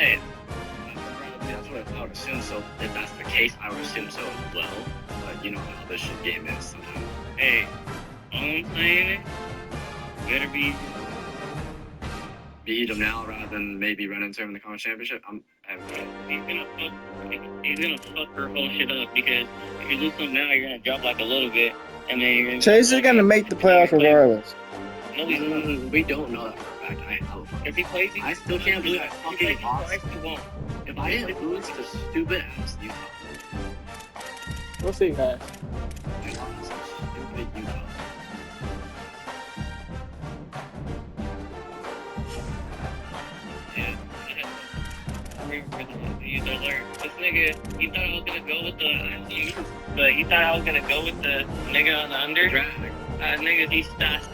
say that's what I would assume. So if that's the case, I would assume so as well. But you know how this shit game is sometimes. Hey, all I'm saying is, better beat him now rather than maybe run into him in the conference championship. He's gonna fuck her whole shit up because if you lose something now, you're gonna drop like a little bit, and then you're gonna. Chase is gonna make the playoffs regardless. No, we don't know that for a fact. If he plays, I still can't believe I fucking lost. If I didn't lose to stupid ass Utah, We'll see, man. I lost to stupid Utah. Yeah. This nigga, he thought I was gonna go with the but he thought I was gonna go with the nigga on the under. Nigga, he stopped.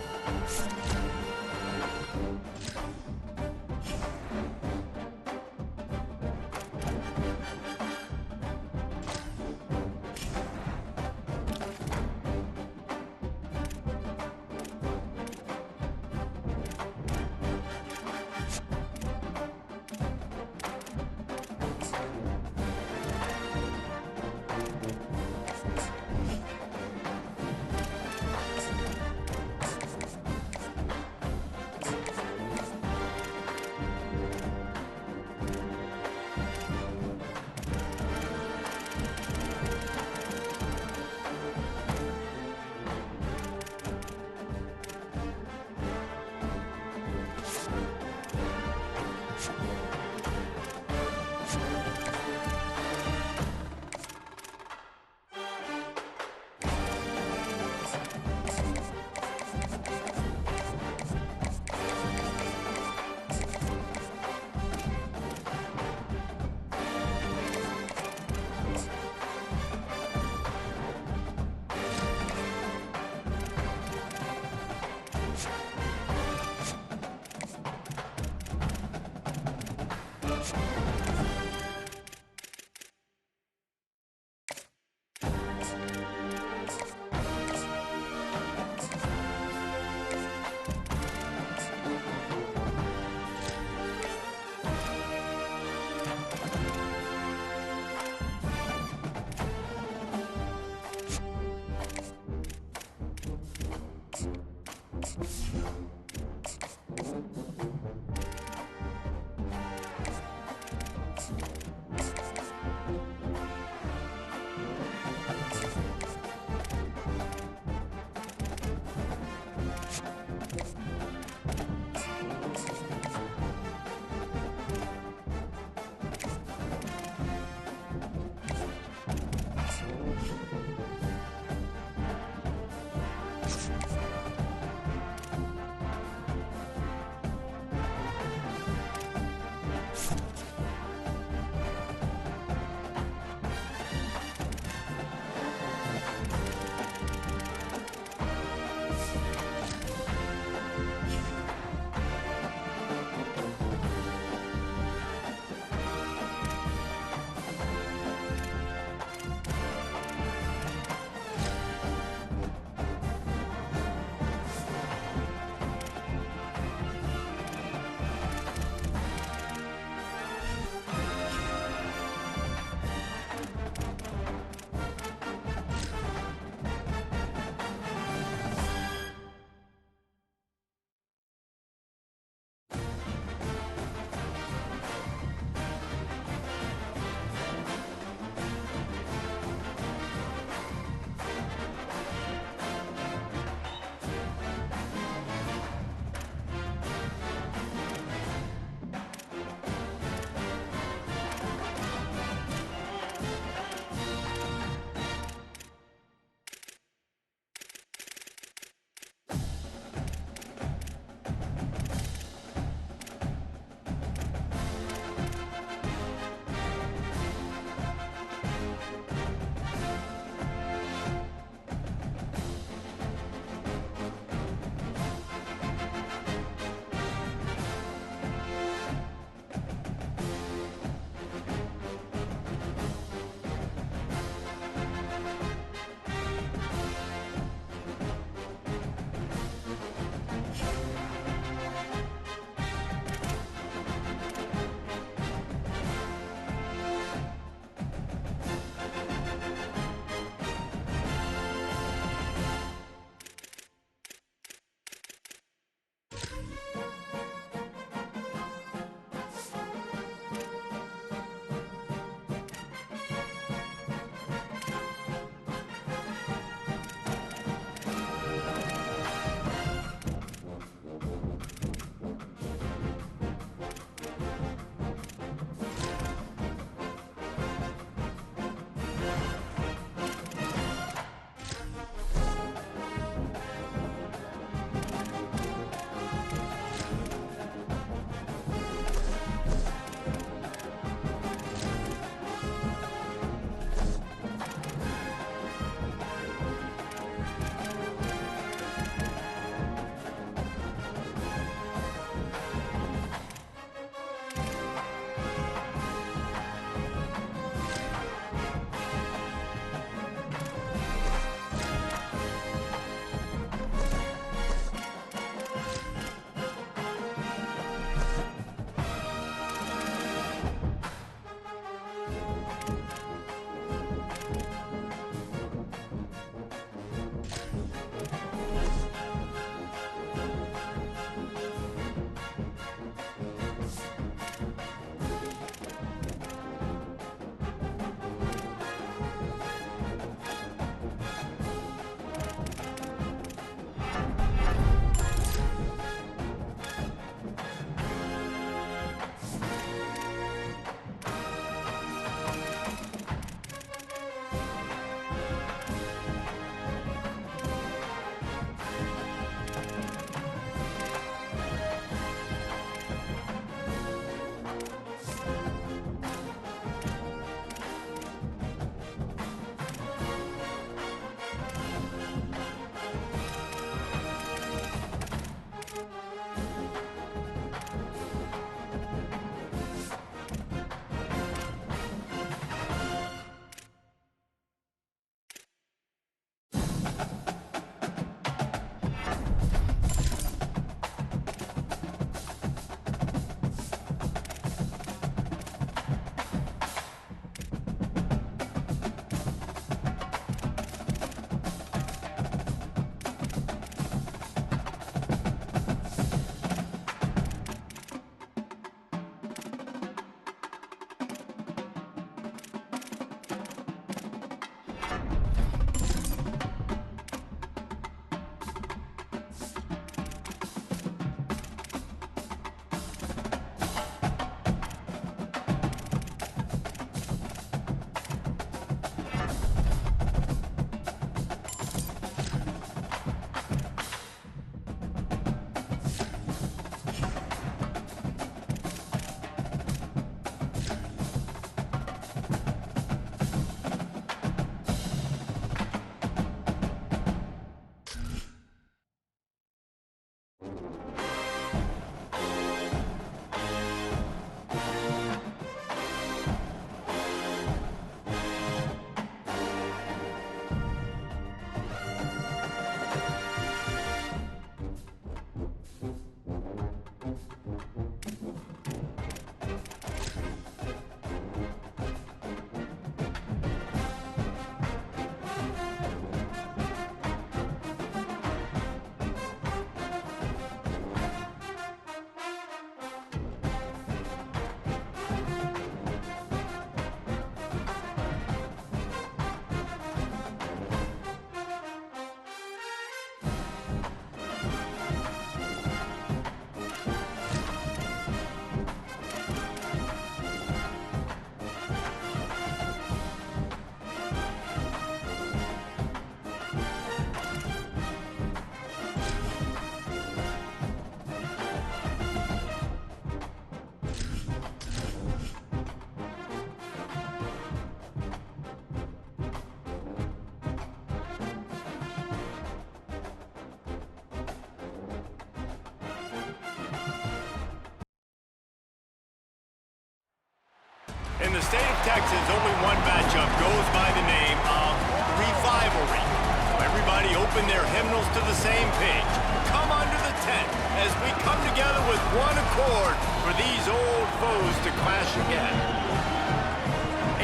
the state of Texas, only one matchup goes by the name of Revivalry. So everybody open their hymnals to the same page. Come under the tent as we come together with one accord for these old foes to clash again.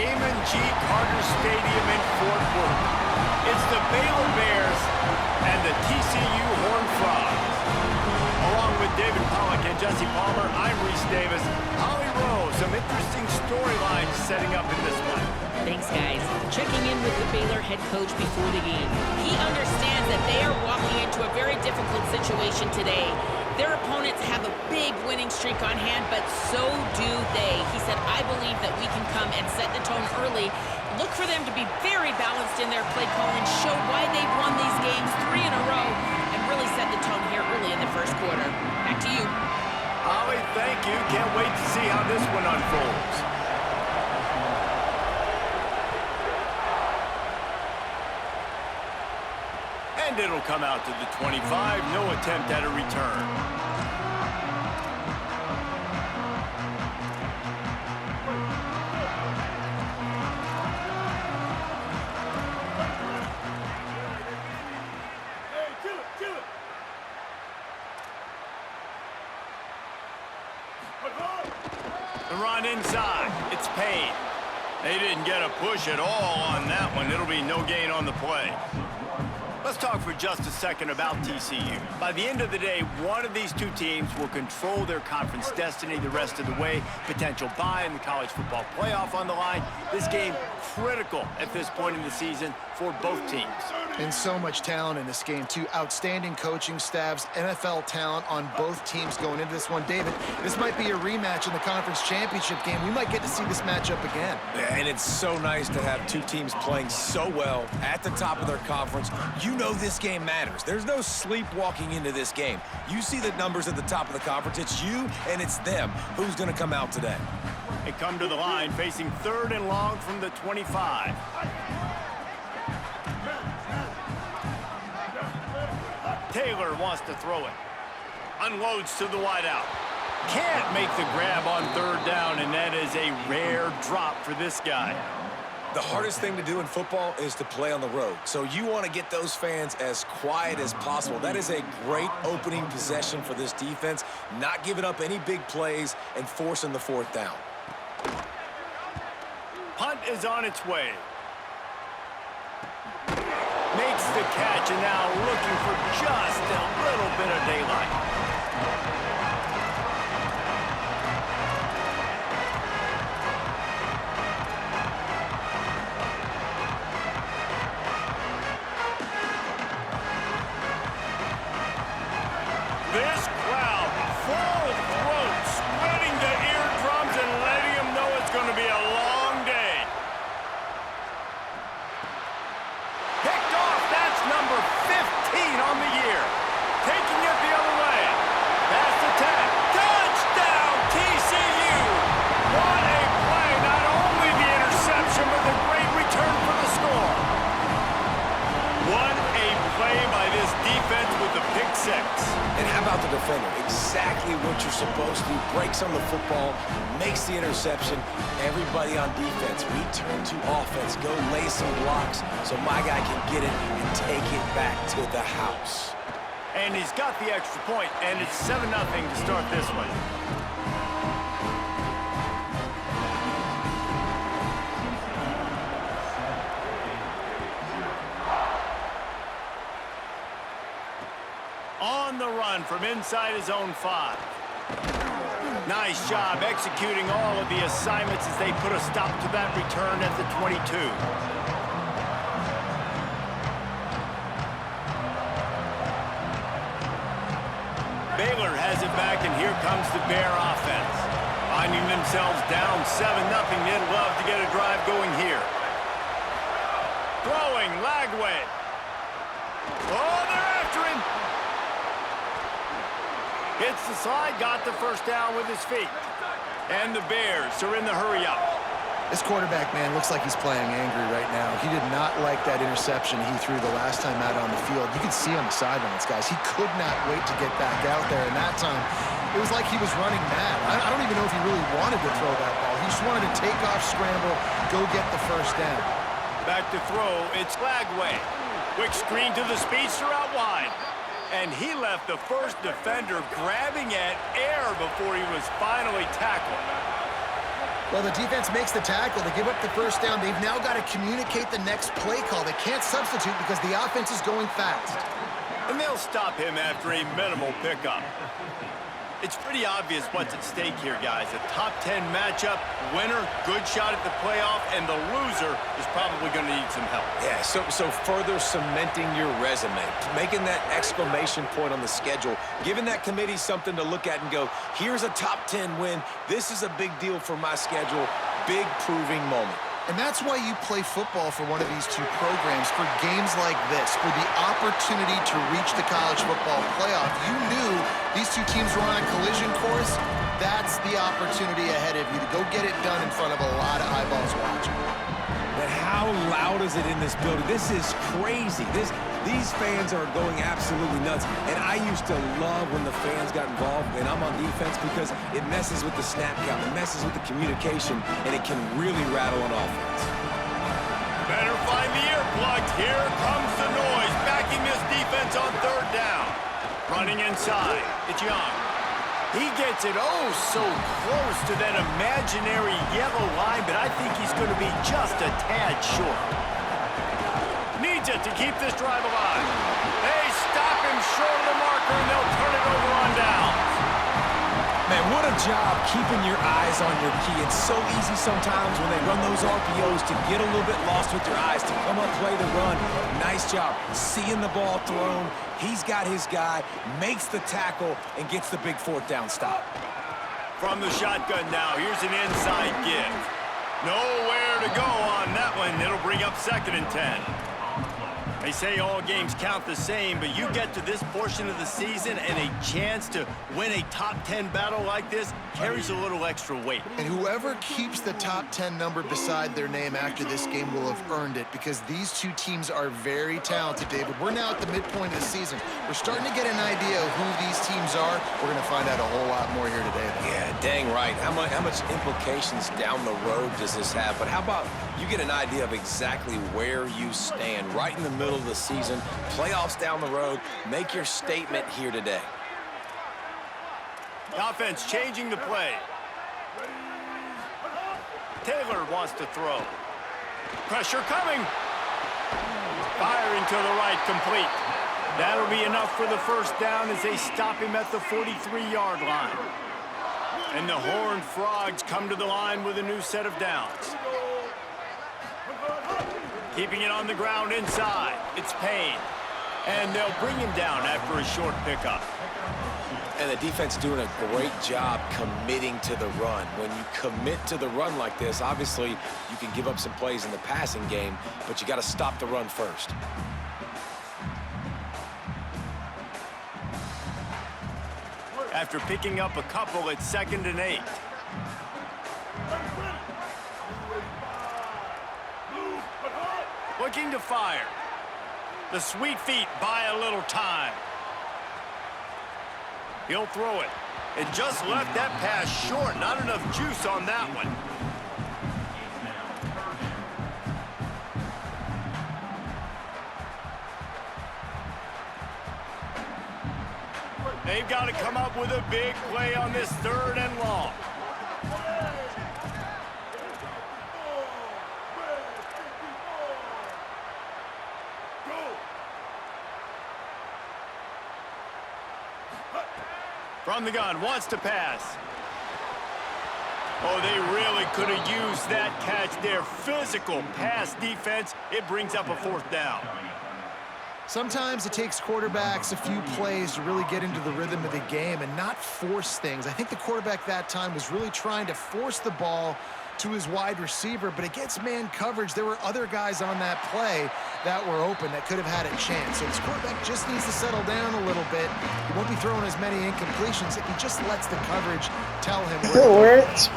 Amon G. Carter Stadium in Fort Worth. It's the Baylor Bears and the TCU Horned Frogs. Along with David Pollack and Jesse Palmer, I'm Reese Davis. Holly Rowe, some interesting storylines setting up in this one. Thanks, guys. Checking in with the Baylor head coach before the game. He understands that they are walking into a very difficult situation today. Their opponents have a big winning streak on hand, but so do they. He said, I believe that we can come and set the tone early. Look for them to be very balanced in their play call and show why they've won these games 3 in a row and really set the tone here early in the first quarter. Back to you. Holly, thank you. Can't wait to see how this one unfolds. And it'll come out to the 25. No attempt at a return. The run inside. It's Payne. They didn't get a push at all on that one. It'll be no gain on the play. Let's talk for just a second about TCU. By the end of the day, one of these two teams will control their conference destiny the rest of the way. Potential bye in the college football playoff on the line. This game critical at this point in the season for both teams. And so much talent in this game, too. Outstanding coaching staffs, NFL talent on both teams going into this one. David, this might be a rematch in the conference championship game. We might get to see this matchup again. Yeah, and it's so nice to have two teams playing so well at the top of their conference. You know this game matters. There's no sleepwalking into this game. You see the numbers at the top of the conference. It's you and it's them. Who's going to come out today? They come to the line facing 3rd and long from the 25. Taylor wants to throw it. Unloads to the wideout. Can't make the grab on 3rd down, and that is a rare drop for this guy. The hardest thing to do in football is to play on the road. So you want to get those fans as quiet as possible. That is a great opening possession for this defense, not giving up any big plays and forcing the 4th down. Punt is on its way. Makes the catch, and now looking for just a little bit of daylight. This crowd, full throat, spreading the eardrums and letting them know it's going to be a long day. Picked off, that's number 15 on the year. Taking it the other way. Pass attack. Touchdown, TCU. What a play. Not only the interception, but the great return for the score. What a play by this defense with the pick 6. And how about the defender? Exactly what you're supposed to do. Breaks on the football, makes the interception. Everybody on defense, we turn to offense. Go lay some blocks so my guy can get it and take it back to the house. And he's got the extra point, and it's 7-0 to start this one. On the run from inside his own 5. Nice job executing all of the assignments as they put a stop to that return at the 22. Baylor has it back, and here comes the Bear offense. Finding themselves down 7-0, they'd love to get a drive going here. Throwing, Lagway. Oh, they're after him. Hits the slide, got the 1st down with his feet. And the Bears are in the hurry-up. This quarterback, man, looks like he's playing angry right now. He did not like that interception he threw the last time out on the field. You could see on the sidelines, guys. He could not wait to get back out there. And that time, It was like he was running mad. I don't even know if he really wanted to throw that ball. He just wanted to take off, scramble, go get the first down. Back to throw, it's Flagway. Quick screen to the speedster out wide. And he left the first defender grabbing at air before he was finally tackled. Well, the defense makes the tackle. They give up the first down. They've now got to communicate the next play call. They can't substitute because the offense is going fast. And they'll stop him after a minimal pickup. It's pretty obvious what's at stake here, guys. A top 10 matchup, winner, good shot at the playoff, and the loser is probably going to need some help. Yeah, so further cementing your resume, making that exclamation point on the schedule, giving that committee something to look at and go, here's a top 10 win. This is a big deal for my schedule. Big proving moment. And that's why you play football for one of these two programs, for games like this, for the opportunity to reach the college football playoff. You knew these two teams were on a collision course. That's the opportunity ahead of you to go get it done in front of a lot of eyeballs watching. But how loud is it in this building? This is crazy. These fans are going absolutely nuts. And I used to love when the fans got involved, and I'm on defense, because it messes with the snap count, it messes with the communication, and it can really rattle an offense. Better find the earplugs. Here comes the noise, backing this defense on third down. Running inside, it's Young. He gets it oh so close to that imaginary yellow line, but I think he's going to be just a tad short. Needs it to keep this drive alive. They stop him short of the marker, and they'll turn it over on downs. Man, what a job keeping your eyes on your key. It's so easy sometimes when they run those RPOs to get a little bit lost with your eyes, to come up, play the run. Nice job seeing the ball thrown. He's got his guy, makes the tackle, and gets the big fourth down stop. From the shotgun now, here's an inside give. Nowhere to go on that one. It'll bring up 2nd and 10. They say all games count the same, but you get to this portion of the season and a chance to win a top 10 battle like this carries a little extra weight. And whoever keeps the top 10 number beside their name after this game will have earned it, because these two teams are very talented, David. We're now at the midpoint of the season. We're starting to get an idea of who these teams are. We're going to find out a whole lot more here today, though. Yeah, dang right. How much implications down the road does this have? But how about you get an idea of exactly where you stand right in the middle of the season, playoffs down the road, make your statement here today. The offense changing the play. Taylor wants to throw. Pressure coming. Firing to the right, complete. That'll be enough for the first down as they stop him at the 43-yard line. And the Horned Frogs come to the line with a new set of downs. Keeping it on the ground inside. It's Payne. And they'll bring him down after a short pickup. And the defense doing a great job committing to the run. When you commit to the run like this, obviously you can give up some plays in the passing game, but you got to stop the run first. After picking up a couple, it's 2nd and 8. Looking to fire. The sweet feet buy a little time. He'll throw it. It just left that pass short. Not enough juice on that one. They've got to come up with a big play on this 3rd and long. From the gun, wants to pass. Oh, they really could have used that catch there. Physical pass defense. It brings up a 4th down. Sometimes it takes quarterbacks a few plays to really get into the rhythm of the game and not force things. I think the quarterback that time was really trying to force the ball to his wide receiver, but against man coverage, there were other guys on that play that were open that could have had a chance. So this quarterback just needs to settle down a little bit. He won't be throwing as many incompletions if he just lets the coverage tell him where to go.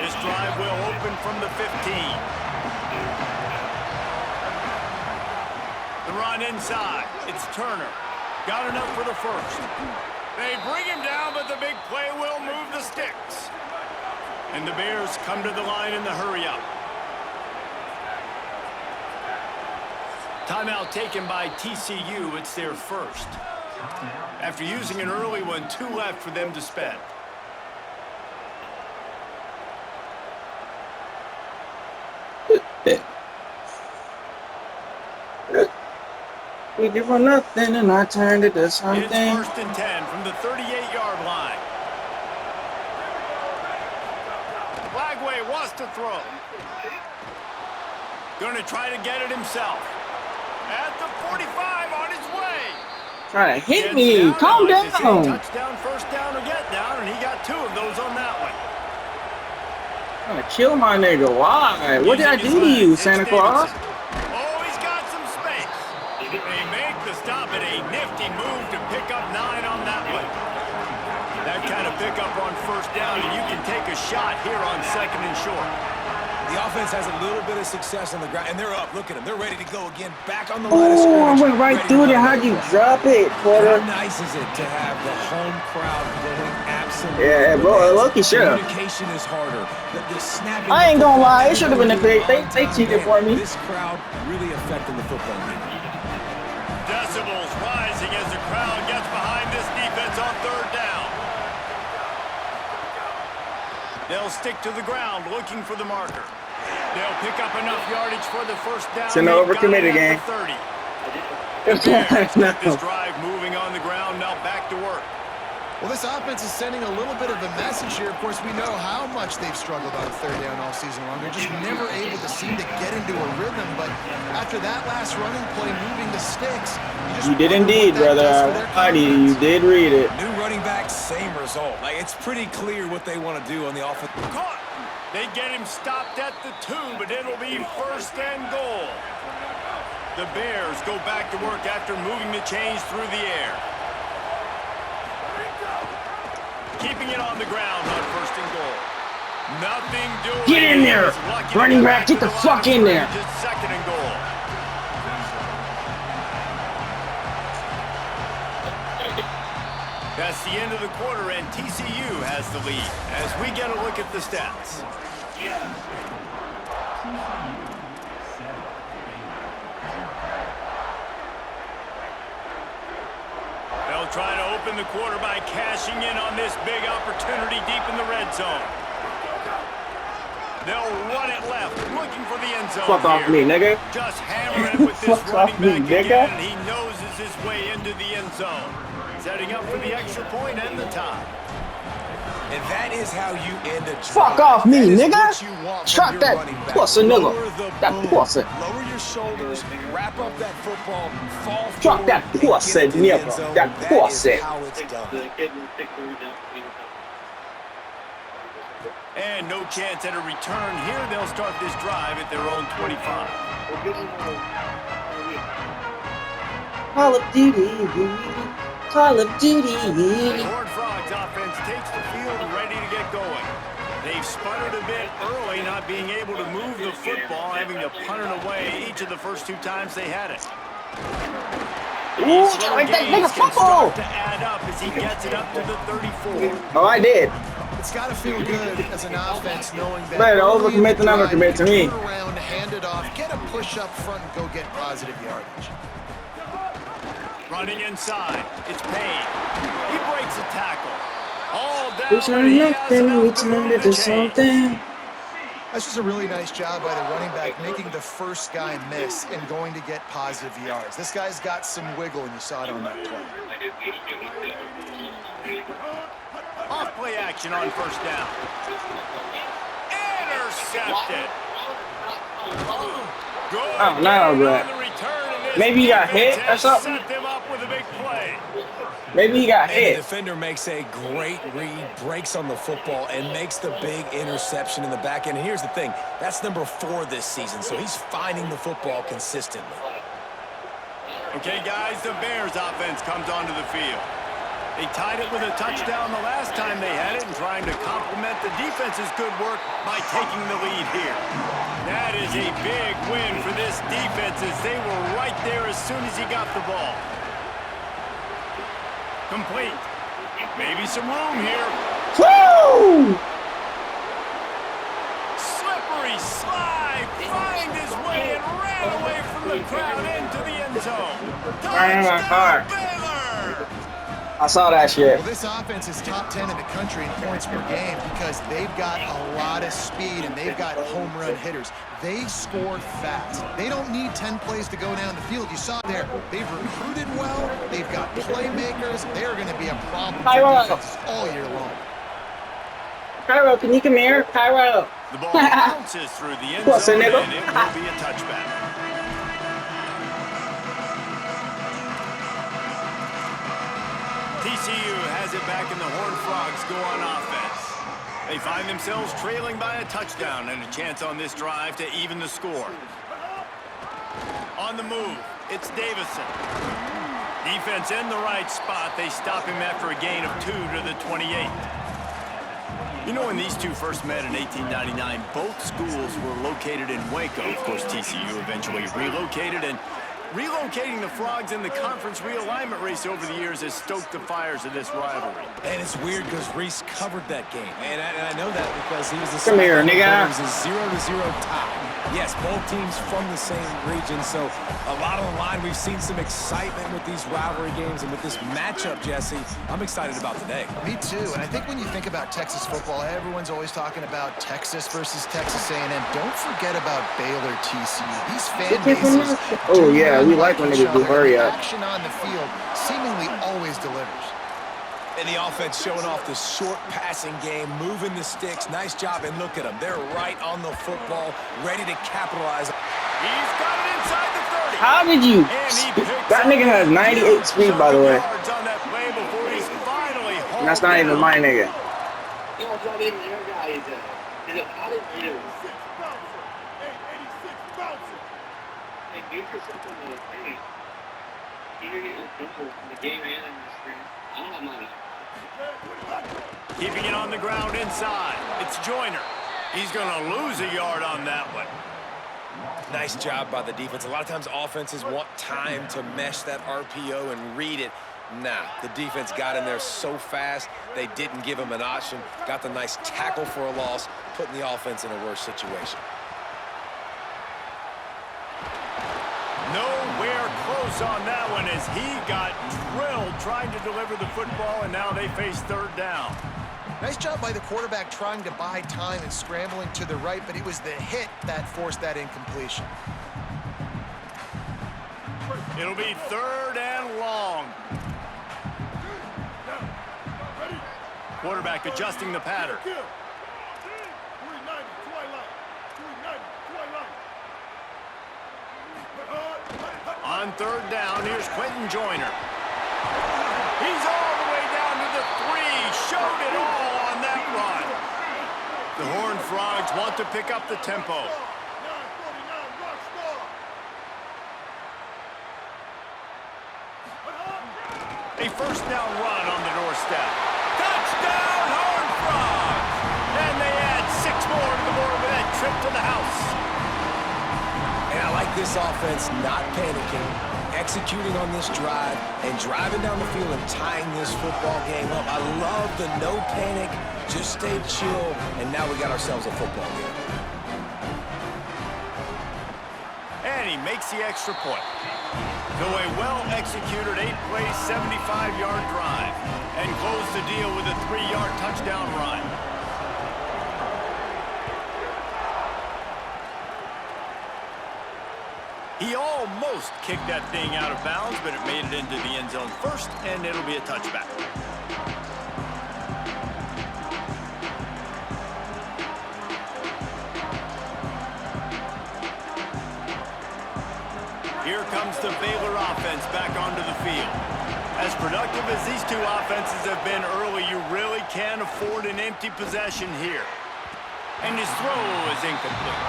This drive The run inside. It's Turner. Got enough for the first. They bring him down, but the big play will move the sticks. And the Bears come to the line in the hurry-up. Timeout taken by TCU. It's their first. After using an early one, 2 left for them to spend. We give her nothing, and I turned it to something. It's 1st and 10 from the 38-yard line. Lagway wants to throw. Going to try to get it himself. At the 45 on his way. Trying to hit me. Calm down. Touchdown, first down, or get down, and he got 2 of those on that one. Trying to kill my nigga. Why? What did I do to you, Santa Claus? Oh, he's got some space. They make the stop at a nifty move to pick up 9 on that one. That kind of pickup on first down, and you can take a shot here on 2nd and short. The offense has a little bit of success on the ground, and they're up. Look at them. They're ready to go again. Back on the line of Oh, I scrimmage. went right through it. How'd you drop it, Porter? How nice is it to have the home crowd going absolutely? Yeah, bro, Loki should have. Communication is harder. The snapping. I ain't gonna lie. It should have been a pick. They cheated for me. This crowd really affecting the football game. Decibels rising as the crowd gets behind this defense on 3rd down. They'll stick to the ground looking for the marker. They'll pick up enough yardage for the first down. It's an overcommitted game. 30. It's This drive moving on the ground, now back to work. Well, this offense is sending a little bit of a message here. Of course, we know how much they've struggled on 3rd down all season long. They're just never able to seem to get into a rhythm. But after that last running play, moving the sticks, You did indeed, brother. Heidi, you did read it. New running back, same result. Like, it's pretty clear what they want to do on the offense. Caught. They get him stopped at the 2, but it'll be 1st and goal. The Bears go back to work after moving the chains through the air. Keeping it on the ground on 1st and goal. Nothing doing. Get in there. Running back, get the fuck in there. 2nd and goal. That's the end of the quarter, and TCU has the lead as we get a look at the stats. They'll try to open the quarter by cashing in on this big opportunity deep in the red zone. They'll run it left, looking for the end zone. Fuck off me, nigga. Just hammer it with this Fuck off running me, back nigga. again, and he noses his way into the end zone. Setting up for the extra point and the tie. And that is how you end a drive. Fuck off me, That is nigga. what you want from Shut your that running back. pussy, nigga. Lower the That boom. pussy. Lower your shoulders, wrap up that football, fall Fuck forward, that and pussy, get into the end nigga. zone. That pussy. is how it's done. And no chance at a return here. They'll start this drive at their own 25. Call of Duty. Call of Duty. The Horned Frogs offense takes the field ready to get going. They've sputtered a bit early, not being able to move the football, having to punt it away each of the first 2 times they had it. Ooh, like that nigga football. To add up as he gets it up to the 34. Oh, I did. It's got to feel good as an offense knowing that Better early in the overcommit than drive, undercommit to you me. turn around, hand it off, get a push up front, and go get positive yardage. Running inside, it's Payne. He breaks a tackle. All down. We turned nothing, we turned it to something. That's just a really nice job by the running back, making the first guy miss and going to get positive yards. This guy's got some wiggle, and you saw it on that play. Off play action on first down. Intercepted. Good Oh, no, game bro. on the return, and this Maybe he got hit defense or has something? Set them up with a big play. Maybe he got And the hit. defender makes a great read, breaks on the football, and makes the big interception in the back end. And here's the thing, that's number 4 this season, so he's finding the football consistently. Okay, guys, the Bears offense comes onto the field. They tied it with a touchdown the last time they had it and trying to complement the defense's good work by taking the lead here. That is a big win for this defense as they were right there as soon as he got the ball. Complete. Maybe some room here. Woo! Slippery slide. Find his way and ran away from the crowd into the end zone. Touchdown, Baylor! I saw that shit. Well, this offense is top 10 in the country in points per game because they've got a lot of speed and they've got home run hitters. They score fast. They don't need 10 plays to go down the field. You saw there, they've recruited well. They've got playmakers. They're going to be a problem for defenses all year long. Cairo, can you come here? Cairo. The ball bounces through the end zone and it will be a touchback. TCU has it back and the Horned Frogs go on offense. They find themselves trailing by a touchdown and a chance on this drive to even the score. On the move, it's Davison. Defense in the right spot. They stop him after a gain of 2 to the 28. You know, when these two first met in 1899, both schools were located in Waco. Of course, TCU eventually relocated, and relocating the Frogs in the conference realignment race over the years has stoked the fires of this rivalry. And it's weird because Reese covered that game. And I know that because he was the Come here, nigga. It was a 0-0 tie. Yes, both teams from the same region, so a lot on the line. We've seen some excitement with these rivalry games, and with this matchup, Jesse, I'm excited about today. Me too, and I think when you think about Texas football, everyone's always talking about Texas versus Texas A&M. Don't forget about Baylor TCU. These fan bases. Oh yeah, we like when niggas do hurry up. Action on the field seemingly always delivers. And the offense showing off the short passing game, moving the sticks. Nice job, and look at them. They're right on the football, ready to capitalize. He's got it inside the 30. How did you? That nigga has 98 speed, by the way. On that play before he's finally And that's not even my nigga. No, it's not even your guy, is it? How did you? Hey, give yourself a little thing. You're getting the game and in the screen. I don't have money. Keeping it on the ground inside. It's Joyner. He's going to lose a yard on that one. Nice job by the defense. A lot of times offenses want time to mesh that RPO and read it. Nah, the defense got in there so fast, they didn't give him an option. Got the nice tackle for a loss, putting the offense in a worse situation. Nowhere close on that one as he got drilled trying to deliver the football, and now they face third down. Nice job by the quarterback trying to buy time and scrambling to the right, but it was the hit that forced that incompletion. It'll be third and long. Quarterback adjusting the pattern. On third down, here's Quentin Joyner. He's all the way down to the 3. Showed it all on that run. The Horned Frogs want to pick up the tempo. A first down run on the doorstep. Touchdown, Horned Frogs! And they add 6 more to the board with that trip to the house. And I like this offense not panicking, executing on this drive, and driving down the field and tying this football game up. I love the no panic, just stay chill, and now we got ourselves a football game. And he makes the extra point. So a well-executed 8-play, 75-yard drive, and close the deal with a 3-yard touchdown run. He almost kicked that thing out of bounds, but it made it into the end zone first, and it'll be a touchback. Here comes the Baylor offense back onto the field. As productive as these two offenses have been early, you really can't afford an empty possession here. And his throw is incomplete.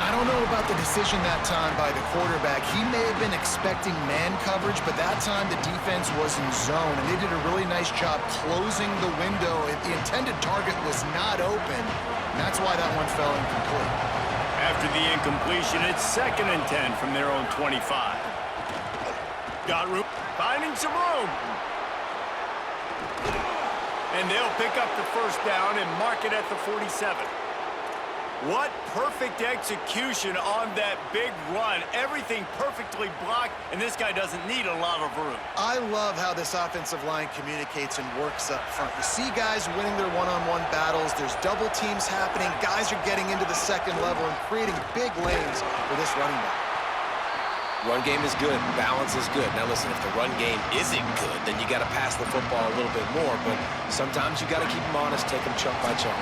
I don't know about the decision that time by the quarterback. He may have been expecting man coverage, but that time the defense was in zone, and they did a really nice job closing the window. The intended target was not open, and that's why that one fell incomplete. After the incompletion, it's 2nd and 10 from their own 25. Got room, finding some room. And they'll pick up the first down and mark it at the 47. What perfect execution on that big run. Everything perfectly blocked, and this guy doesn't need a lot of room. I love how this offensive line communicates and works up front. You see guys winning their one-on-one battles. There's double teams happening. Guys are getting into the second level and creating big lanes for this running back. Run game is good. Balance is good. Now listen, if the run game isn't good, then you got to pass the football a little bit more. But sometimes you got to keep them honest, take them chunk by chunk.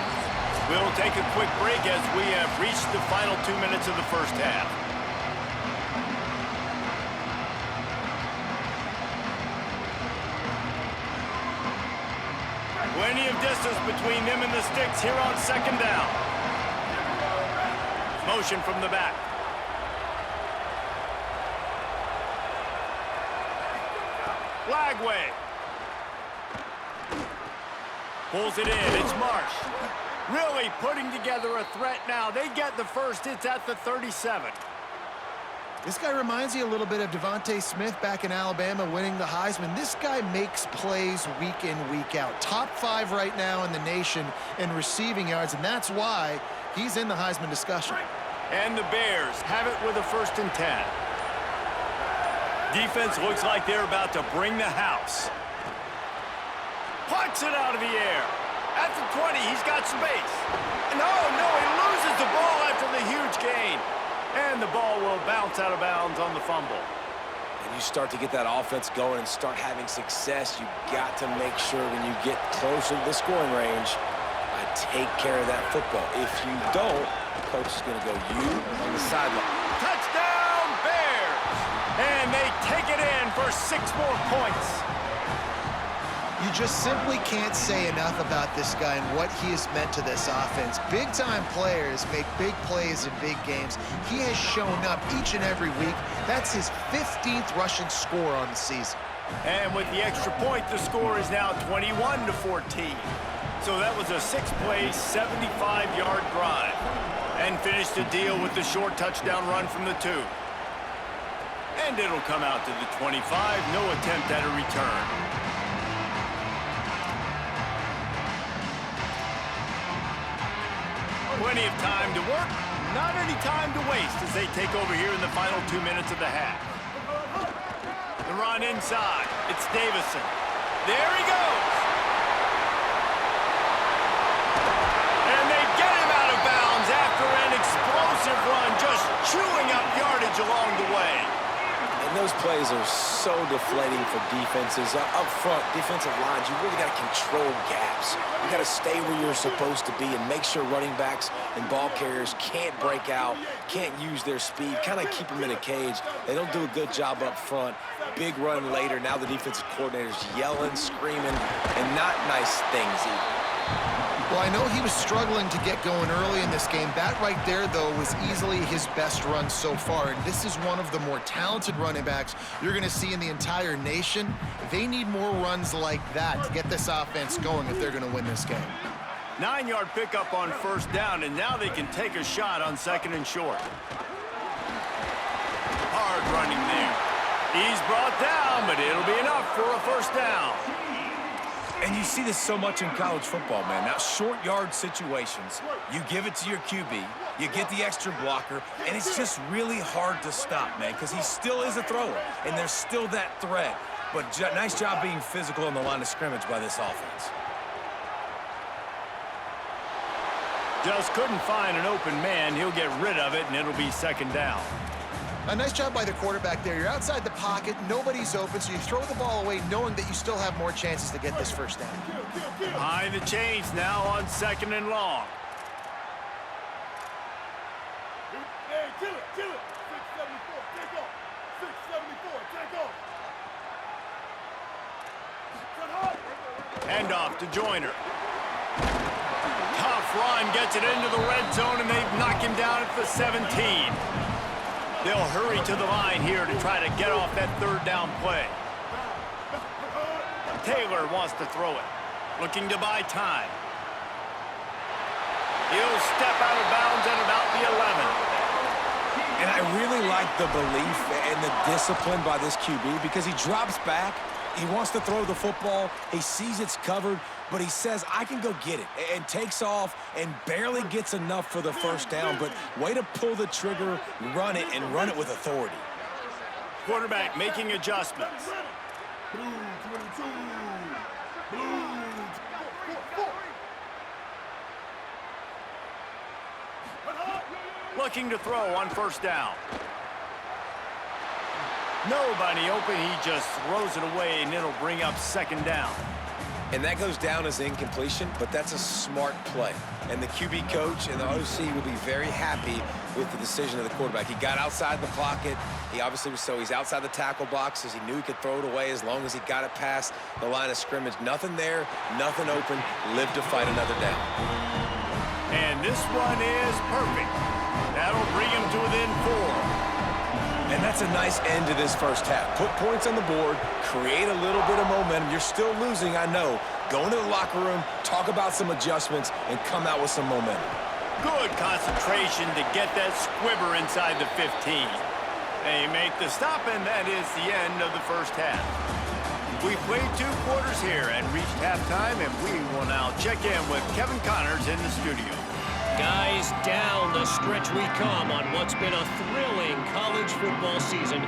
We'll take a quick break as we have reached the final 2 minutes of the first half. Plenty of distance between them and the sticks here on 2nd down. Motion from the back. Lagway. Pulls it in. It's Marsh. Really putting together a threat now. They get the first. It's at the 37. This guy reminds you a little bit of Devontae Smith back in Alabama winning the Heisman. This guy makes plays week in, week out. Top 5 right now in the nation in receiving yards, and that's why he's in the Heisman discussion. And the Bears have it with a 1st and 10. Defense looks like they're about to bring the house. Punts it out of the air. At the 20, he's got space. And oh, no, he loses the ball after the huge gain. And the ball will bounce out of bounds on the fumble. When you start to get that offense going and start having success, you got to make sure when you get closer to the scoring range, take care of that football. If you don't, coach is going to go you on the sideline. Touchdown, Bears! And they take it in for 6 more points. You just simply can't say enough about this guy and what he has meant to this offense. Big-time players make big plays in big games. He has shown up each and every week. That's his 15th rushing score on the season. And with the extra point, the score is now 21-14. So that was a 6-play, 75-yard drive. And finished the deal with the short touchdown run from the 2. And it'll come out to the 25. No attempt at a return. Plenty of time to work, not any time to waste as they take over here in the final 2 minutes of the half. The run inside, it's Davison. There he goes! And they get him out of bounds after an explosive run, just chewing up yardage along the way. And those plays are so deflating for defenses. Up front, defensive lines, you really got to control gaps. You got to stay where you're supposed to be and make sure running backs and ball carriers can't break out, can't use their speed, kind of keep them in a cage. They don't do a good job up front. Big run later. Now the defensive coordinator's yelling, screaming, and not nice things either. Well, I know he was struggling to get going early in this game. That right there, though, was easily his best run so far. And this is one of the more talented running backs you're going to see in the entire nation. They need more runs like that to get this offense going if they're going to win this game. 9-yard pickup on 1st down, and now they can take a shot on 2nd and short. Hard running there. He's brought down, but it'll be enough for a 1st down. And you see this so much in college football, man. Now, short yard situations, you give it to your QB, you get the extra blocker, and it's just really hard to stop, man, because he still is a thrower, and there's still that threat. But nice job being physical on the line of scrimmage by this offense. Just couldn't find an open man. He'll get rid of it, and it'll be 2nd down. A nice job by the quarterback there. You're outside the pocket, nobody's open, so you throw the ball away knowing that you still have more chances to get this 1st down. Behind the chains now on 2nd and long. Hey, kill it, 674, take off. 674, take off. Hand off to Joyner. Tough run gets it into the red zone, and they knock him down at the 17. They'll hurry to the line here to try to get off that third down play. Taylor wants to throw it, looking to buy time. He'll step out of bounds at about the 11. And I really like the belief and the discipline by this QB because he drops back, he wants to throw the football, he sees it's covered, but he says, I can go get it, and takes off and barely gets enough for the first down, but way to pull the trigger, run it, and run it with authority. Quarterback making adjustments. Blue 22. Blue. Looking to throw on first down. Nobody open. He just throws it away, and it'll bring up second down. And that goes down as incompletion, but that's a smart play. And the QB coach and the OC will be very happy with the decision of the quarterback. He got outside the pocket. He obviously was he's outside the tackle boxes. He knew he could throw it away as long as he got it past the line of scrimmage. Nothing there, nothing open. Live to fight another down. And this one is perfect. That'll bring him to within 4. And that's a nice end to this first half. Put points on the board, create a little bit of momentum. You're still losing, I know. Go into the locker room, talk about some adjustments, and come out with some momentum. Good concentration to get that squibber inside the 15. They make the stop, and that is the end of the first half. We've played 2 quarters here and reached halftime, and we will now check in with Kevin Connors in the studio. Guys, down the stretch we come on what's been a thrilling college football season.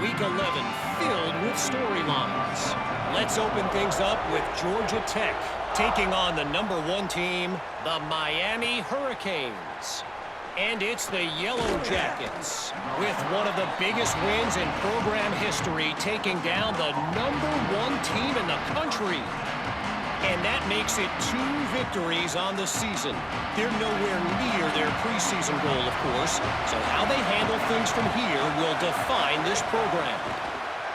Week 11 filled with storylines. Let's open things up with Georgia Tech taking on the #1 team, the Miami Hurricanes. And it's the Yellow Jackets with one of the biggest wins in program history, taking down the #1 team in the country. And that makes it 2 victories on the season. They're nowhere near their preseason goal, of course, so how they handle things from here will define this program.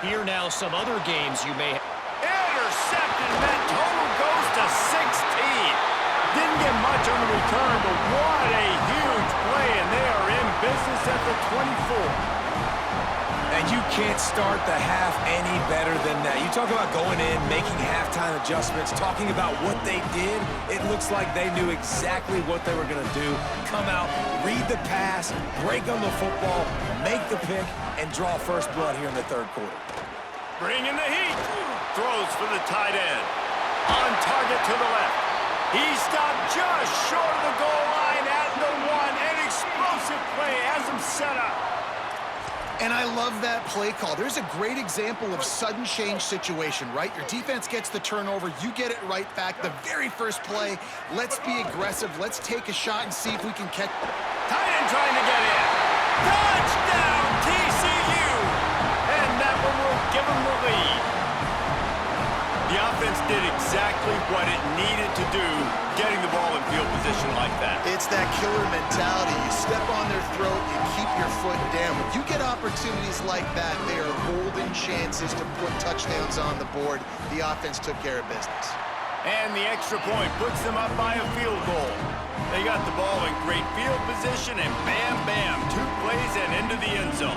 Here now some other games you may have. Intercepted, and that total goes to 16. Didn't get much on the return, but what a huge play, and they are in business at the 24. And you can't start the half any better than that. You talk about going in, making halftime adjustments, talking about what they did. It looks like they knew exactly what they were going to do. Come out, read the pass, break on the football, make the pick, and draw first blood here in the third quarter. Bringing the heat. Throws for the tight end. On target to the left. He stopped just short of the goal line at the 1. An explosive play has him set up. And I love that play call. There's a great example of sudden change situation, right? Your defense gets the turnover. You get it right back. The very first play, let's be aggressive. Let's take a shot and see if we can catch. Tight end trying to get in. Touchdown, TCU! And that one will give them the lead. The offense did exactly what it needed to do, getting the ball in field position like that. It's that killer mentality. You step on their throat, you keep your foot down. When you get opportunities like that, they are golden chances to put touchdowns on the board. The offense took care of business. And the extra point puts them up by a field goal. They got the ball in great field position, and bam, bam, 2 plays and into the end zone.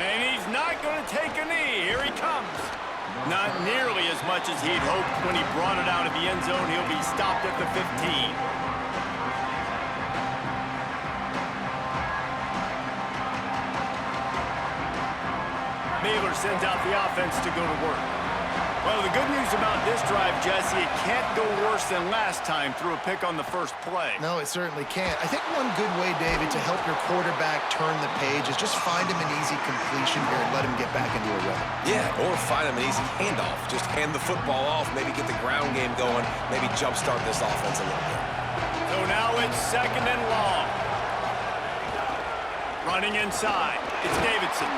And he's not going to take a knee. Here he comes. Not nearly as much as he'd hoped when he brought it out of the end zone. He'll be stopped at the 15. Baylor sends out the offense to go to work. Well, the good news about this drive, Jesse, it can't go worse than last time through a pick on the first play. No, it certainly can't. I think one good way, David, to help your quarterback turn the page is just find him an easy completion here and let him get back into a rhythm. Yeah, or find him an easy handoff. Just hand the football off, maybe get the ground game going, maybe jumpstart this offense a little bit. So now it's 2nd and long. Running inside. It's Davidson.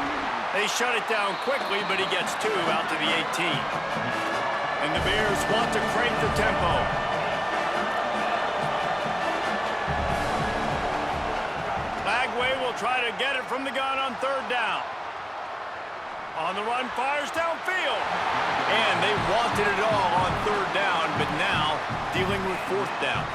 They shut it down quickly, but he gets 2 out to the 18. And the Bears want to crank the tempo. Bagway will try to get it from the gun on third down. On the run, fires downfield. And they wanted it all on third down, but now dealing with fourth down.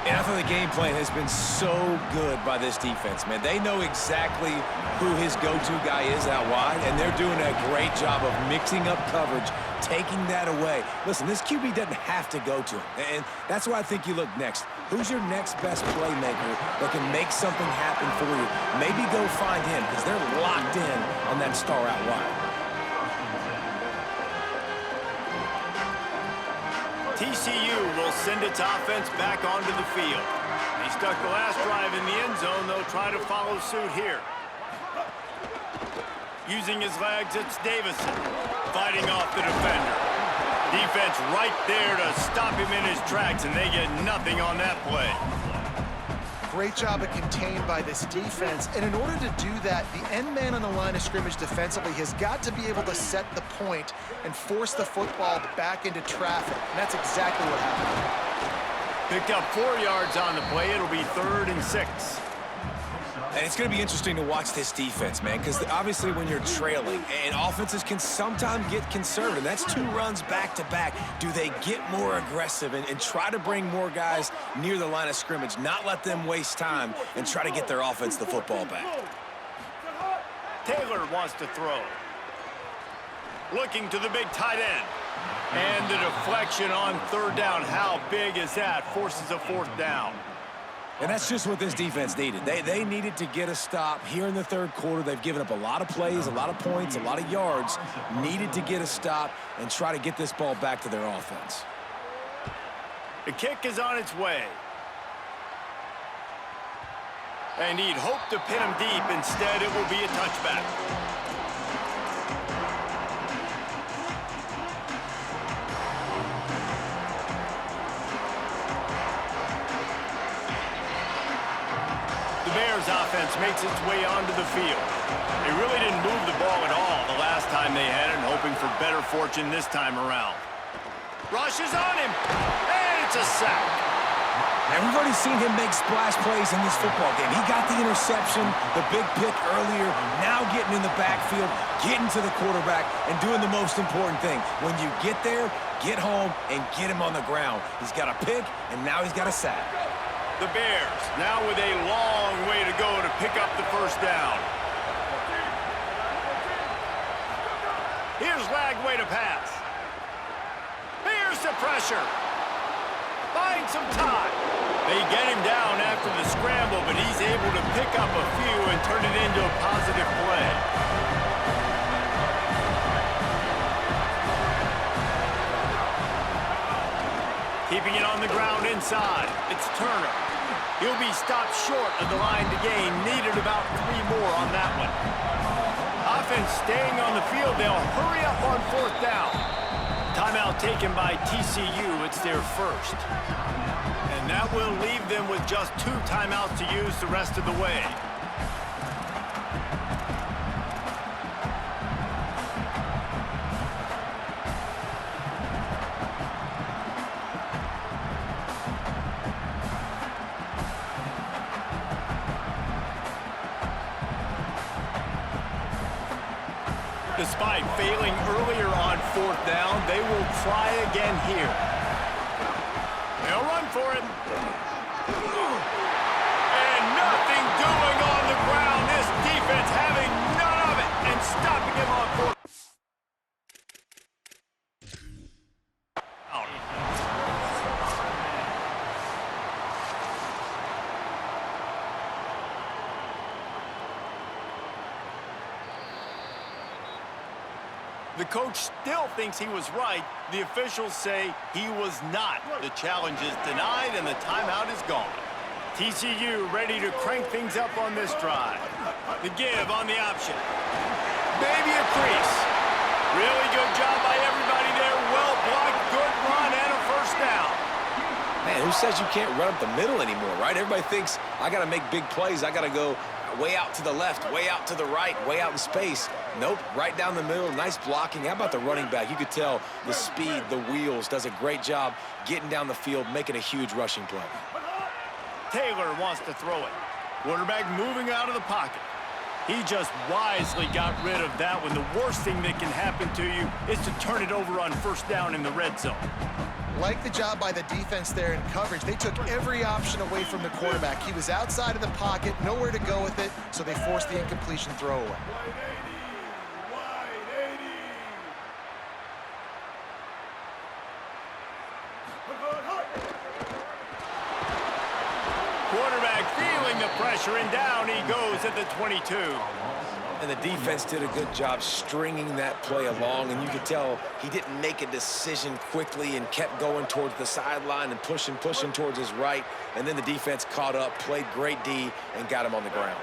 And I thought the game plan has been so good by this defense, man. They know exactly who his go-to guy is out wide, and they're doing a great job of mixing up coverage, taking that away. Listen, this QB doesn't have to go to him, and that's why I think you look next. Who's your next best playmaker that can make something happen for you? Maybe go find him, because they're locked in on that star out wide. TCU will send its offense back onto the field. They stuck the last drive in the end zone. They'll try to follow suit here. Using his legs, it's Davison fighting off the defender. Defense right there to stop him in his tracks, and they get nothing on that play. Great job of contained by this defense. And in order to do that, the end man on the line of scrimmage defensively has got to be able to set the point and force the football back into traffic. And that's exactly what happened. Picked up 4 yards on the play. It'll be 3rd and 6. And it's going to be interesting to watch this defense, man, because obviously when you're trailing, and offenses can sometimes get conservative. That's 2 runs back-to-back. Do they get more aggressive and try to bring more guys near the line of scrimmage, not let them waste time, and try to get their offense the football back? Taylor wants to throw. Looking to the big tight end. And the deflection on third down. How big is that? Forces a 4th down. And that's just what this defense needed. They needed to get a stop here in the third quarter. They've given up a lot of plays, a lot of points, a lot of yards. Needed to get a stop and try to get this ball back to their offense. The kick is on its way. And he'd hoped to pin him deep. Instead, it will be a touchback. Bears offense makes its way onto the field. They really didn't move the ball at all the last time they had it, hoping for better fortune this time around. Rushes on him, and it's a sack. And we've already seen him make splash plays in this football game. He got the interception, the big pick earlier, now getting in the backfield, getting to the quarterback, and doing the most important thing. When you get there, get home, and get him on the ground. He's got a pick, and now he's got a sack. The Bears now with a long way to go to pick up the 1st down. Here's Lagway to pass. Here's the pressure. Finds some time. They get him down after the scramble, but he's able to pick up a few and turn it into a positive play. Keeping it on the ground inside. It's Turner. He'll be stopped short of the line to gain. Needed about 3 more on that one. Offense staying on the field. They'll hurry up on 4th down. Timeout taken by TCU. It's their first. And that will leave them with just 2 timeouts to use the rest of the way. Despite failing earlier on 4th down, they will try again here. They'll run for it. And nothing doing on the ground. This defense having none of it and stopping him on 4th. The coach still thinks he was right. The officials say he was not. The challenge is denied, and the timeout is gone. TCU ready to crank things up on this drive. The give on the option. Maybe a crease. Really good job by everybody there. Well blocked, good run, and a 1st down. Man, who says you can't run up the middle anymore, right? Everybody thinks, I got to make big plays. I got to go way out to the left, way out to the right, way out in space. Nope, right down the middle, nice blocking. How about the running back? You could tell the speed, the wheels, does a great job getting down the field, making a huge rushing play. Taylor wants to throw it. Quarterback moving out of the pocket. He just wisely got rid of that one. The worst thing that can happen to you is to turn it over on first down in the red zone. Like the job by the defense there in coverage. They took every option away from the quarterback. He was outside of the pocket, nowhere to go with it, so they forced the incompletion throwaway. Quarterback feeling the pressure, and down he goes at the 22. And the defense did a good job stringing that play along, and you could tell he didn't make a decision quickly and kept going towards the sideline and pushing towards his right. And then the defense caught up, played great D, and got him on the ground.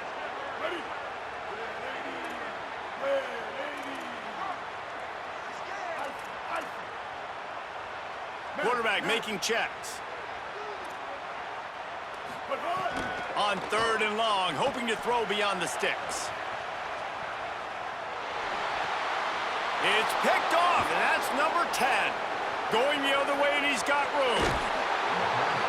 Quarterback making checks. On 3rd and long, hoping to throw beyond the sticks. It's picked off, and that's number 10. Going the other way, and he's got room.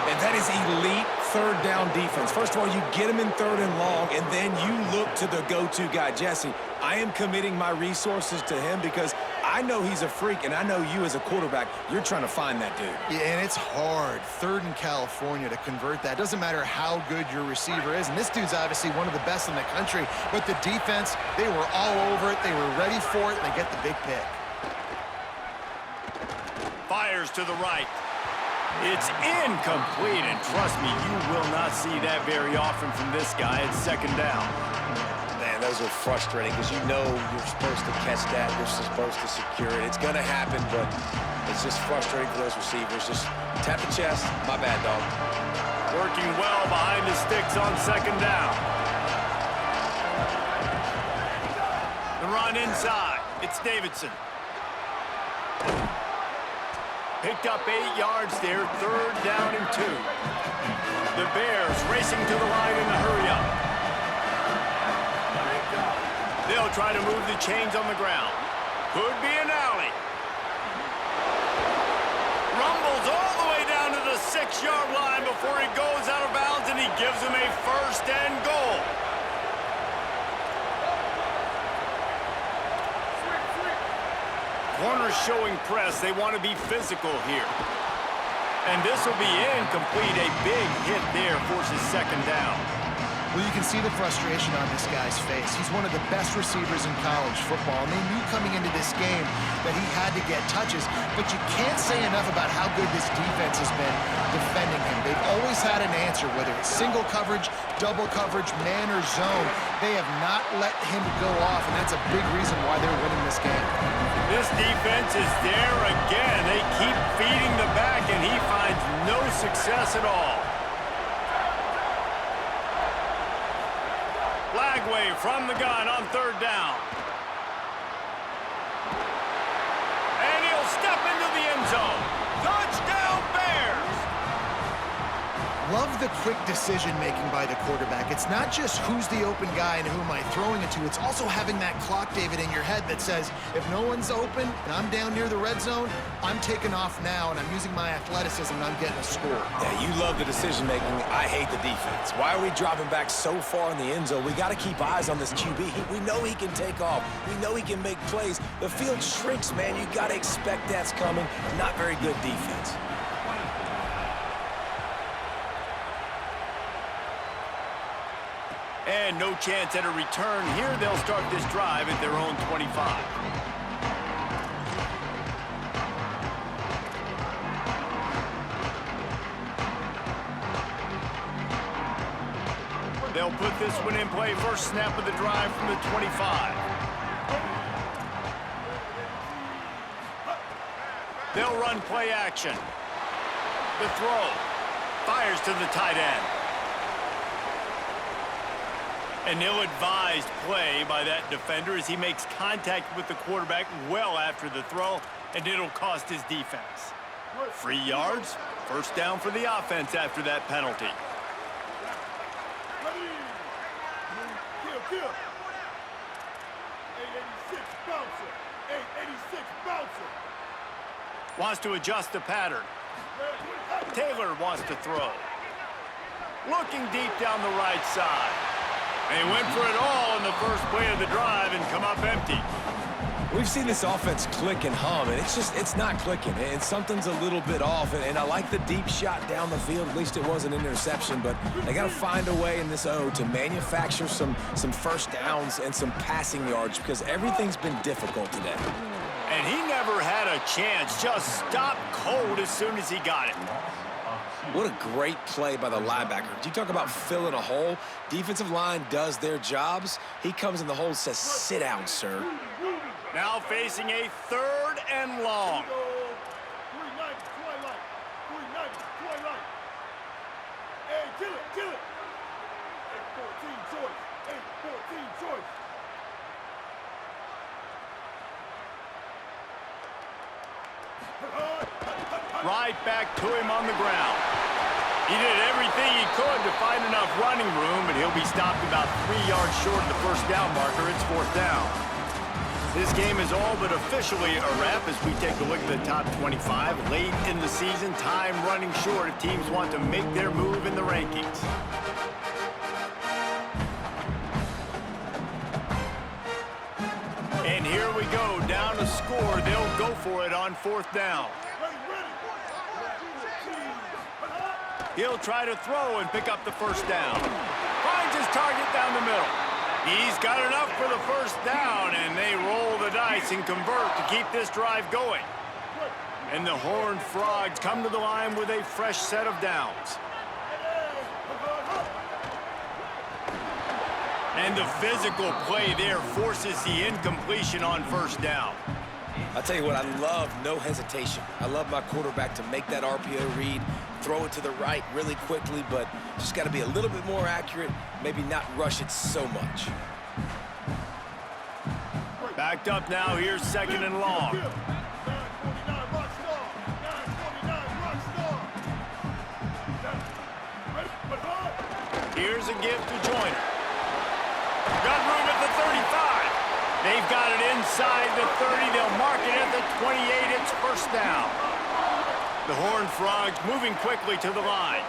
And that is elite 3rd down defense. First of all, you get him in 3rd and long, and then you look to the go-to guy. Jesse, I am committing my resources to him because I know he's a freak, and I know you as a quarterback, you're trying to find that dude. Yeah, and it's hard, 3rd in California, to convert that. Doesn't matter how good your receiver is, and this dude's obviously one of the best in the country, but the defense, they were all over it, they were ready for it, and they get the big pick. Fires to the right. It's incomplete, and trust me, you will not see that very often from this guy. It's 2nd down. Man, those are frustrating because you know you're supposed to catch that, you're supposed to secure it. It's going to happen, but it's just frustrating for those receivers. Just tap the chest. My bad, dog. Working well behind the sticks on 2nd down. The run inside. It's Davidson. Picked up 8 yards there, 3rd down and 2. The Bears racing to the line in the hurry-up. They'll try to move the chains on the ground. Could be an alley. Rumbles all the way down to the 6-yard line before he goes out of bounds, and he gives them a 1st and goal. Corners showing press. They want to be physical here. And this will be incomplete. A big hit there forces 2nd down. Well, you can see the frustration on this guy's face. He's one of the best receivers in college football, and they knew coming into this game that he had to get touches, but you can't say enough about how good this defense has been defending him. They've always had an answer, whether it's single coverage, double coverage, man or zone. They have not let him go off, and that's a big reason why they're winning this game. This defense is there again. They keep feeding the back, and he finds no success at all. Lagway from the gun on 3rd down. And he'll step into the end zone. Touchdown, Bears! Love the quick decision-making by the quarterback. It's not just who's the open guy and who am I throwing it to. It's also having that clock, David, in your head that says, if no one's open and I'm down near the red zone, I'm taking off now and I'm using my athleticism and I'm getting a score. Yeah, you love the decision-making. I hate the defense. Why are we dropping back so far in the end zone? We got to keep eyes on this QB. We know he can take off. We know he can make plays. The field shrinks, man. You got to expect that's coming. Not very good defense. And no chance at a return here. They'll start this drive at their own 25. They'll put this one in play. First snap of the drive from the 25. They'll run play action. The throw. Fires to the tight end. An ill-advised play by that defender as he makes contact with the quarterback well after the throw, and it'll cost his defense. 3 yards, 1st down for the offense after that penalty. Kill. 886 bouncer. 886 bouncer. Wants to adjust the pattern. Taylor wants to throw. looking deep down the right side. They went for it all in the first play of the drive and come up empty. We've seen this offense click and hum, and it's not clicking, and something's a little bit off, and I like the deep shot down the field. At least it was an interception, but they got to find a way in this O to manufacture some first downs and some passing yards because everything's been difficult today. And he never had a chance, just stopped cold as soon as he got it. What a great play by the linebacker. You talk about filling a hole. Defensive line does their jobs. He comes in the hole and says, sit down, sir. Now facing a 3rd and long. 390, twilight. 390, twilight. Hey, kill it, kill it. 8-14 choice. 8-14 choice. Right back to him on the ground. He did everything he could to find enough running room, but he'll be stopped about 3 yards short of the first down marker. It's 4th down. This game is all but officially a wrap as we take a look at the top 25. Late in the season, time running short if teams want to make their move in the rankings. And here we go, down to score. They'll go for it on 4th down. He'll try to throw and pick up the first down. Finds his target down the middle. He's got enough for the first down, and they roll the dice and convert to keep this drive going. And the Horned Frogs come to the line with a fresh set of downs. And the physical play there forces the incompletion on first down. I'll tell you what, I love no hesitation. I love my quarterback to make that RPO read, throw it to the right really quickly, but just got to be a little bit more accurate, maybe not rush it so much. Backed up now, here's 2nd and long. Here's a gift to Joyner. Got room at the 35. They've got it inside the 30. They'll mark it at the 28. It's first down. The Horned Frogs moving quickly to the line.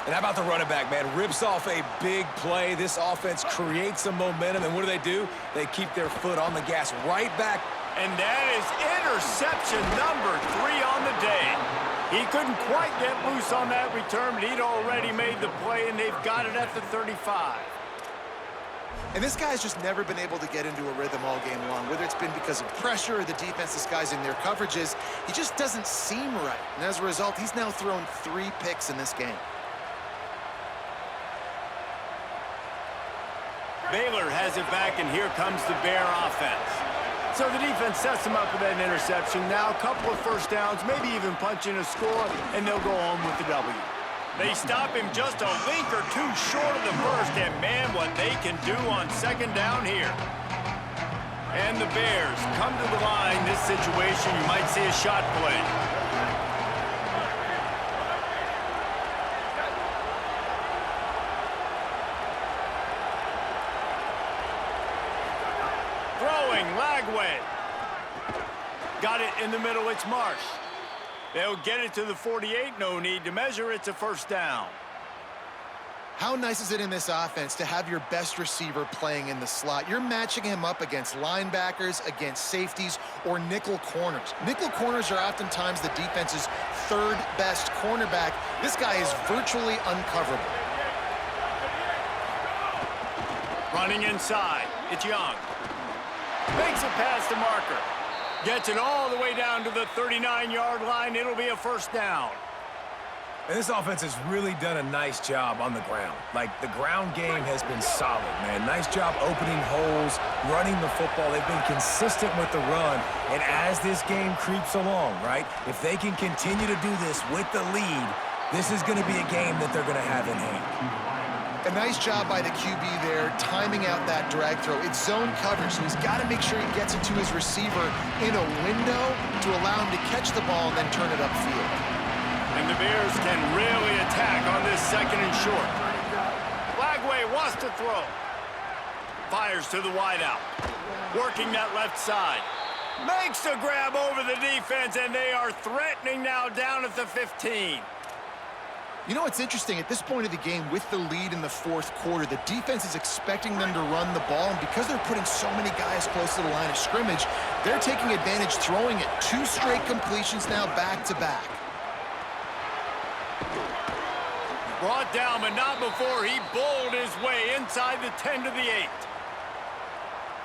And how about the running back, man? Rips off a big play. This offense creates some momentum, and what do? They keep their foot on the gas right back. And that is interception number 3 on the day. He couldn't quite get loose on that return, but he'd already made the play, and they've got it at the 35. And this guy's just never been able to get into a rhythm all game long, whether it's been because of pressure or the defense disguising their coverages. He just doesn't seem right. And as a result, he's now thrown 3 picks in this game. Baylor has it back, and here comes the Bear offense. So the defense sets them up with that interception. Now a couple of first downs, maybe even punching a score, and they'll go home with the W. They stop him just a link or 2 short of the first, and man, what they can do on 2nd down here. And the Bears come to the line. This situation, you might see a shot play. Throwing, Lagway. Got it in the middle, it's Marsh. They'll get it to the 48, no need to measure, it's a first down. How nice is it in this offense to have your best receiver playing in the slot? You're matching him up against linebackers, against safeties, or nickel corners. Nickel corners are oftentimes the defense's 3rd best cornerback. This guy is virtually uncoverable. Running inside, it's Young. Makes it past the marker. Gets it all the way down to the 39-yard line. It'll be a first down. And this offense has really done a nice job on the ground. Like, the ground game has been solid, man. Nice job opening holes, running the football. They've been consistent with the run. And as this game creeps along, right, if they can continue to do this with the lead, this is going to be a game that they're going to have in hand. A nice job by the QB there, timing out that drag throw. It's zone coverage, so he's got to make sure he gets it to his receiver in a window to allow him to catch the ball and then turn it upfield. And the Bears can really attack on this 2nd and short. Lagway wants to throw. Fires to the wideout. Working that left side. Makes the grab over the defense, and they are threatening now down at the 15. You know, it's interesting. At this point of the game, with the lead in the fourth quarter, the defense is expecting them to run the ball, and because they're putting so many guys close to the line of scrimmage, they're taking advantage, throwing it 2 straight completions now back-to-back. Brought down, but not before he bowled his way inside the 10 to the 8.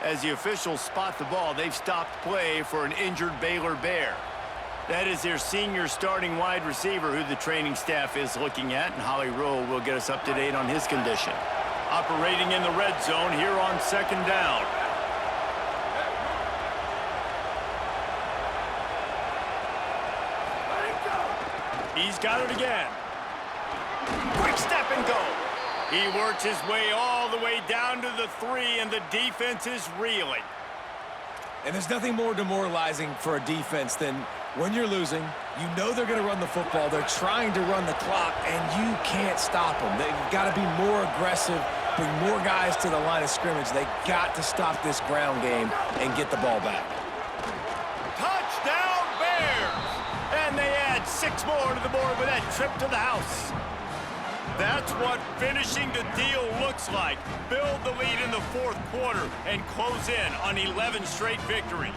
As the officials spot the ball, they've stopped play for an injured Baylor Bear. That is their senior starting wide receiver who the training staff is looking at, and Holly Rowe will get us up to date on his condition. Operating in the red zone here on 2nd down. He's got it again. Quick step and go. He works his way all the way down to the 3, and the defense is reeling. And there's nothing more demoralizing for a defense than when you're losing, you know they're going to run the football, they're trying to run the clock, and you can't stop them. They've got to be more aggressive, bring more guys to the line of scrimmage. They've got to stop this ground game and get the ball back. Touchdown, Bears! And they add 6 more to the board with that trip to the house. That's what finishing the deal looks like. Build the lead in the fourth quarter and close in on 11 straight victories.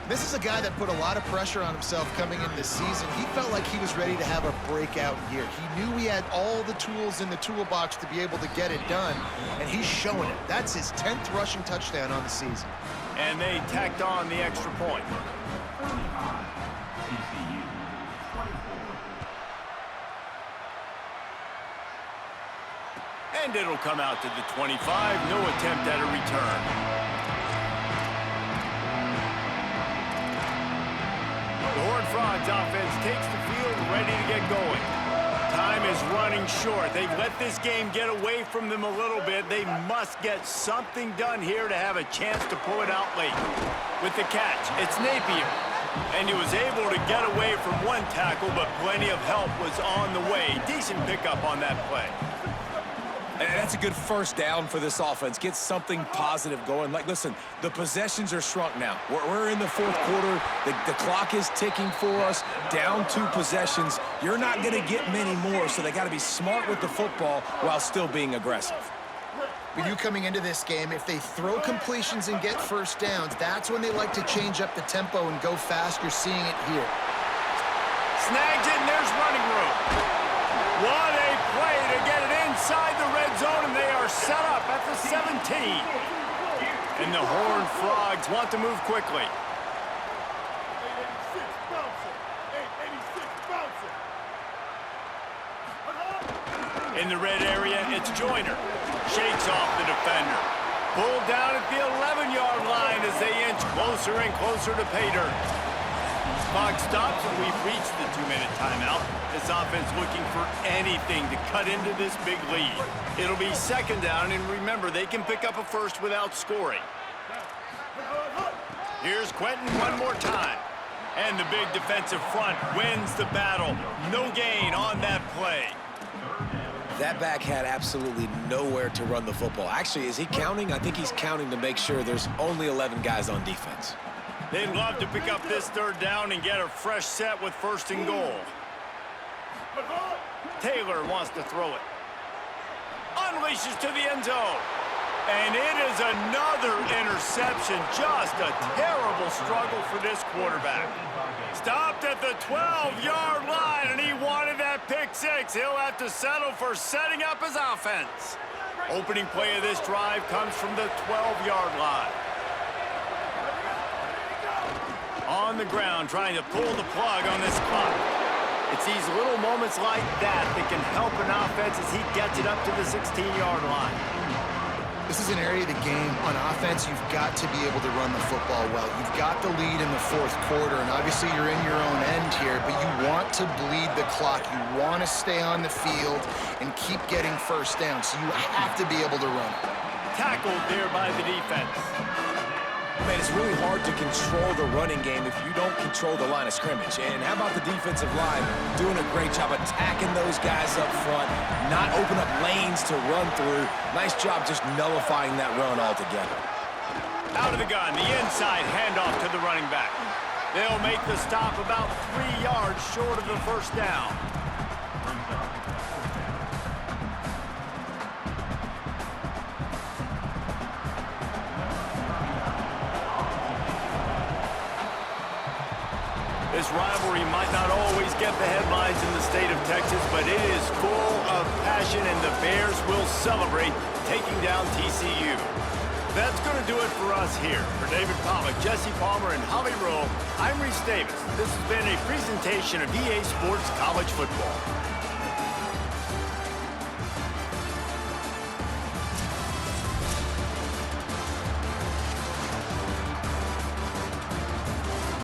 This is a guy that put a lot of pressure on himself coming into this season. He felt like he was ready to have a breakout year. He knew he had all the tools in the toolbox to be able to get it done, and he's showing it. That's his 10th rushing touchdown on the season. And they tacked on the extra point. And it'll come out to the 25. No attempt at a return. The Horned Frogs offense takes the field, ready to get going. Time is running short. They've let this game get away from them a little bit. They must get something done here to have a chance to pull it out late. With the catch, it's Napier. And he was able to get away from one tackle, but plenty of help was on the way. Decent pickup on that play. And that's a good first down for this offense. Get something positive going. Like, listen, the possessions are shrunk now. We're in the fourth quarter. The clock is ticking for us. Down 2 possessions. You're not going to get many more, so they got to be smart with the football while still being aggressive. With you coming into this game, if they throw completions and get first downs, that's when they like to change up the tempo and go fast. You're seeing it here. Snags it, and there's running room. What a play to get it inside the red zone, and they are set up at the 17. And the Horned Frogs want to move quickly. 886 bouncing. 886 bouncing. In the red area, it's Joyner. Shakes off the defender. Pulled down at the 11-yard line as they inch closer and closer to pay dirt. Clock stops, and we've reached the 2-minute timeout. This offense looking for anything to cut into this big lead. It'll be 2nd down, and remember, they can pick up a first without scoring. Here's Quentin one more time. And the big defensive front wins the battle. No gain on that play. That back had absolutely nowhere to run the football. Actually, is he counting? I think he's counting to make sure there's only 11 guys on defense. They'd love to pick up this 3rd down and get a fresh set with 1st and goal. Taylor wants to throw it. Unleashes to the end zone. And it is another interception. Just a terrible struggle for this quarterback. Stopped at the 12-yard line, and he wanted that pick 6. He'll have to settle for setting up his offense. Opening play of this drive comes from the 12-yard line. On the ground, trying to pull the plug on this clock. It's these little moments like that that can help an offense as he gets it up to the 16-yard line. This is an area of the game. On offense, you've got to be able to run the football well. You've got the lead in the fourth quarter, and obviously you're in your own end here, but you want to bleed the clock. You want to stay on the field and keep getting first down, so you have to be able to run it. Tackled there by the defense. Man, it's really hard to control the running game if you don't control the line of scrimmage. And how about the defensive line doing a great job attacking those guys up front, not open up lanes to run through. Nice job just nullifying that run altogether. Out of the gun, the inside handoff to the running back. They'll make the stop about 3 yards short of the 1st down. This rivalry might not always get the headlines in the state of Texas, but it is full of passion, and the Bears will celebrate taking down TCU. That's going to do it for us here. For David Pollack, Jesse Palmer, and Holly Rowe, I'm Reese Davis. This has been a presentation of EA Sports College Football.